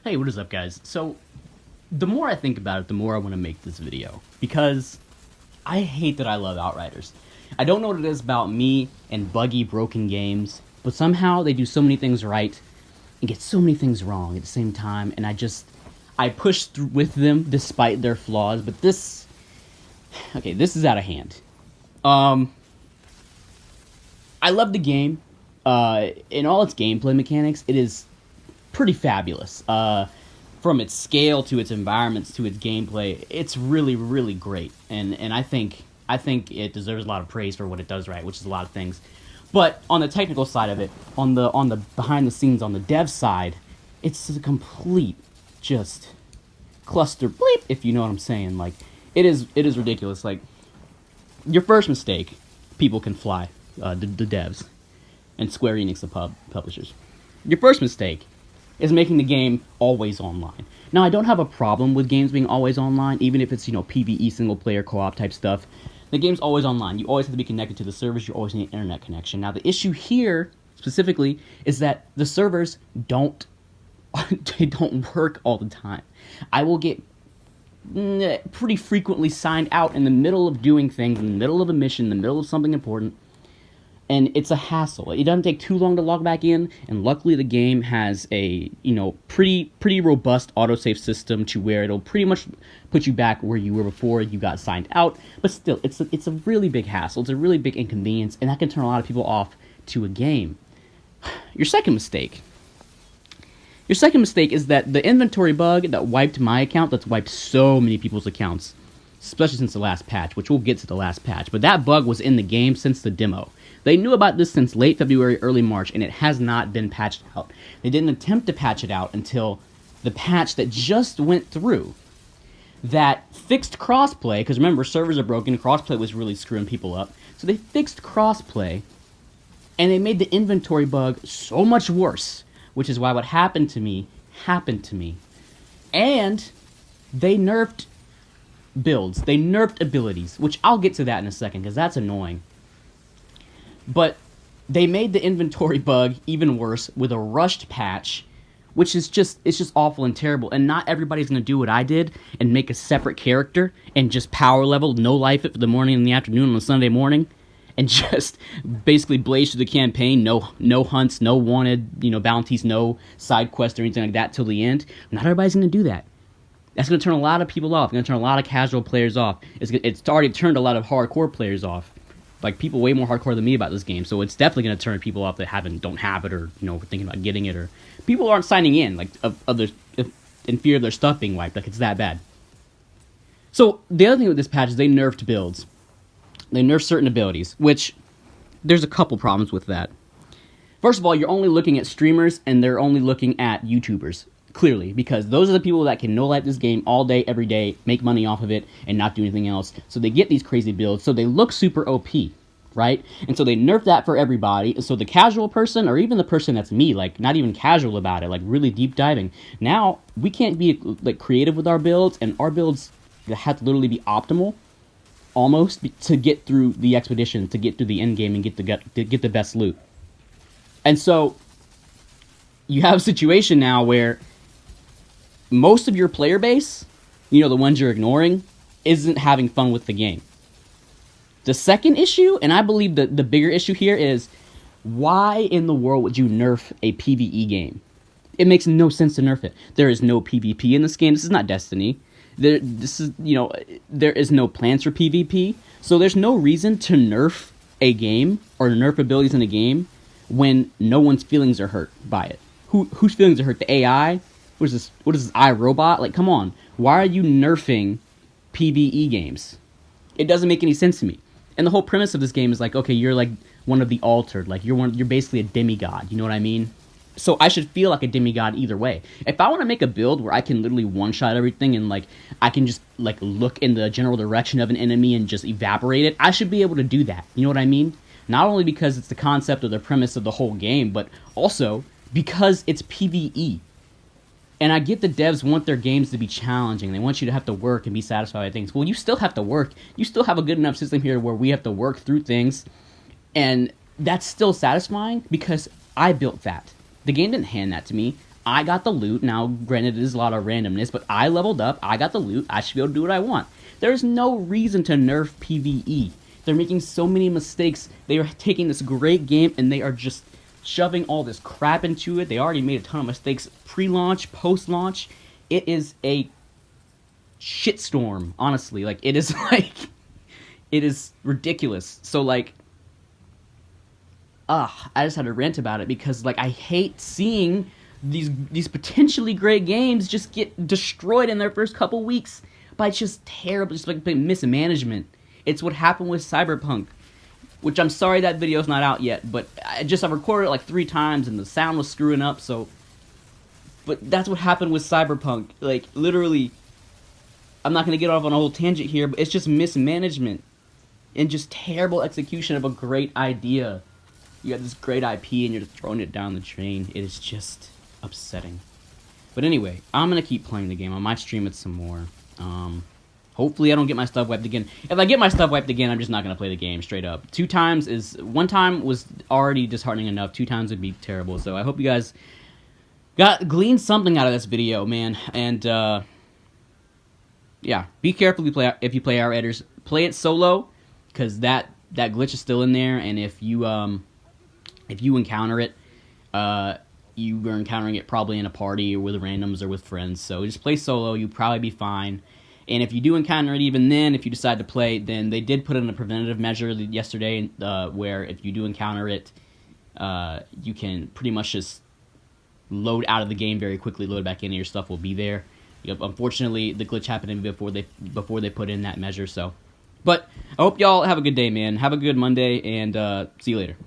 Hey, what is up, guys? So, the more I think about it, the more I want to make this video. Because I hate that I love Outriders. I don't know what it is about me and buggy, broken games, but somehow they do so many things right and get so many things wrong at the same time, and I push through with them despite their flaws, but this is out of hand. I love the game. In all its gameplay mechanics, it is pretty fabulous. From its scale to its environments to its gameplay, it's really, really great. And I think it deserves a lot of praise for what it does right, which is a lot of things. But on the technical side of it, on the behind the scenes, on the dev side, it's a complete just cluster bleep, if you know what I'm saying. Like, it is ridiculous. Like, your first mistake, people can fly, the devs and Square Enix, the publishers. Your first mistake is making the game always online. Now, I don't have a problem with games being always online, even if it's, PvE, single-player, co-op type stuff. The game's always online. You always have to be connected to the servers. You always need an internet connection. Now, the issue here, specifically, is that the servers don't work all the time. I will get pretty frequently signed out in the middle of doing things, in the middle of a mission, in the middle of something important, and it's a hassle. It doesn't take too long to log back in, and luckily the game has a, pretty robust autosave system to where it'll pretty much put you back where you were before you got signed out, but still, it's a really big hassle. It's a really big inconvenience, and that can turn a lot of people off to a game. Your second mistake is that the inventory bug that wiped my account, that's wiped so many people's accounts, especially since the last patch, which we'll get to the last patch, but that bug was in the game since the demo. They knew about this since late February, early March, and it has not been patched out. They didn't attempt to patch it out until the patch that just went through that fixed crossplay, because remember, servers are broken, crossplay was really screwing people up, so they fixed crossplay, and they made the inventory bug so much worse, which is why what happened to me, and they nerfed builds, they nerfed abilities, which I'll get to that in a second, because that's annoying. But they made the inventory bug even worse with a rushed patch, which is just awful and terrible. And not everybody's going to do what I did and make a separate character and just power level, no life it for the morning and the afternoon on a Sunday morning, and just basically blaze through the campaign, no hunts, no wanted, bounties, no side quests or anything like that till the end. Not everybody's going to do that. That's going to turn a lot of people off. It's going to turn a lot of casual players off. It's already turned a lot of hardcore players off. Like, people way more hardcore than me about this game, so it's definitely going to turn people off that don't have it, or, thinking about getting it, or people aren't signing in, like, in fear of their stuff being wiped. Like, it's that bad. So, the other thing with this patch is they nerfed builds. They nerfed certain abilities, which there's a couple problems with that. First of all, you're only looking at streamers, and they're only looking at YouTubers, clearly, because those are the people that can no-light this game all day, every day, make money off of it, and not do anything else. So they get these crazy builds, so they look super OP, right? And so they nerf that for everybody, so the casual person, or even the person that's me, like, not even casual about it, like, really deep diving, now, we can't be, like, creative with our builds, and our builds have to literally be optimal, almost, to get through the expedition, to get through the end game, and get the best loot. And so, you have a situation now where most of your player base, the ones you're ignoring, isn't having fun with the game. The second issue, and I believe the bigger issue here, is why in the world would you nerf a PvE game? It makes no sense to nerf it. There is no PvP in this game. This is not Destiny. There is no plans for PvP. So there's no reason to nerf a game or nerf abilities in a game when no one's feelings are hurt by it. Whose feelings are hurt? The AI? What is this, iRobot? Like, come on. Why are you nerfing PvE games? It doesn't make any sense to me. And the whole premise of this game is like, okay, you're like one of the altered. Like, you're basically a demigod. You know what I mean? So I should feel like a demigod either way. If I want to make a build where I can literally one-shot everything and, like, I can just, like, look in the general direction of an enemy and just evaporate it, I should be able to do that. You know what I mean? Not only because it's the concept or the premise of the whole game, but also because it's PvE. And I get the devs want their games to be challenging. They want you to have to work and be satisfied with things. Well, you still have to work. You still have a good enough system here where we have to work through things. And that's still satisfying because I built that. The game didn't hand that to me. I got the loot. Now, granted, it is a lot of randomness, but I leveled up. I got the loot. I should be able to do what I want. There's no reason to nerf PvE. They're making so many mistakes. They are taking this great game and they are just shoving all this crap into it. They already made a ton of mistakes pre-launch, post-launch. It is a shitstorm, honestly. Like, it is like, it is ridiculous. So, like, I just had to rant about it because, like, I hate seeing these potentially great games just get destroyed in their first couple weeks by just terrible, just like mismanagement. It's what happened with Cyberpunk, which I'm sorry that video's not out yet, but I've recorded it like 3 times and the sound was screwing up, so... But that's what happened with Cyberpunk. Like, literally, I'm not going to get off on a whole tangent here, but it's just mismanagement and just terrible execution of a great idea. You got this great IP and you're just throwing it down the drain. It is just upsetting. But anyway, I'm going to keep playing the game. I might stream it some more. Hopefully I don't get my stuff wiped again. If I get my stuff wiped again, I'm just not going to play the game, straight up. 1 time was already disheartening enough. 2 times would be terrible. So I hope you guys gleaned something out of this video, man. And, yeah, be careful if you play Outriders. Play it solo, because that glitch is still in there, and if you encounter it, you are encountering it probably in a party or with randoms or with friends. So just play solo, you'll probably be fine. And if you do encounter it even then, if you decide to play, then they did put in a preventative measure yesterday where if you do encounter it, you can pretty much just load out of the game very quickly, load back in, and your stuff will be there. Unfortunately, the glitch happened before they put in that measure. So, but I hope y'all have a good day, man. Have a good Monday, and see you later.